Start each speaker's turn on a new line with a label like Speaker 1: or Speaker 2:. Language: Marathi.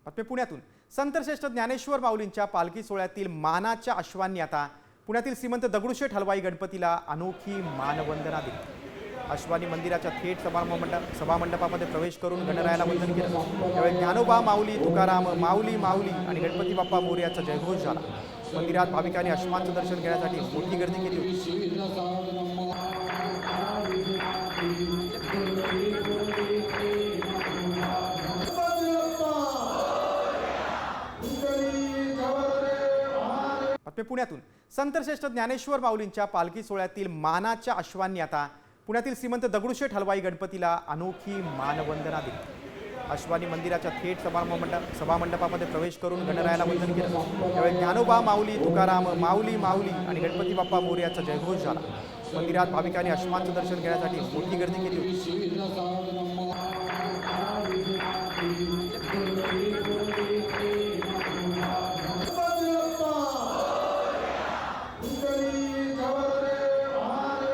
Speaker 1: बातमी पुण्यातून संतश्रेष्ठ ज्ञानेश्वर माऊलींच्या पालखी सोहळ्यातील मानाच्या अश्वांनी आता पुण्यातील श्रीमंत दगडूशेठ हलवाई गणपतीला अनोखी मानवंदना दिली। अश्वांनी मंदिराच्या थेट सभामंडपामध्ये प्रवेश करून गणरायाला वंदन केलं। त्यावेळी ज्ञानोबा माऊली तुकाराम माऊली माऊली आणि गणपती बाप्पा मोरयाचा जयघोष झाला। मंदिरात भाविकांनी अश्वांचं दर्शन घेण्यासाठी मोठी गर्दी केली होती। बातमी पुण्यातून संतश्रेष्ठ ज्ञानेश्वर माऊलींच्या पालखी सोहळ्यातील मानाच्या अश्वांनी आता पुण्यातील श्रीमंत दगडूशेठ हलवाई गणपतीला अनोखी मानवंदना दिली। अश्वांनी मंदिराच्या थेट सभामंडपामध्ये प्रवेश करून गणरायाला वंदन केलं। त्यावेळी ज्ञानोबा माऊली तुकाराम माऊली माऊली आणि गणपती बाप्पा मोरयाचा जयघोष झाला। मंदिरात भाविकांनी अश्वांचं दर्शन घेण्यासाठी मोठी गर्दी केली होती।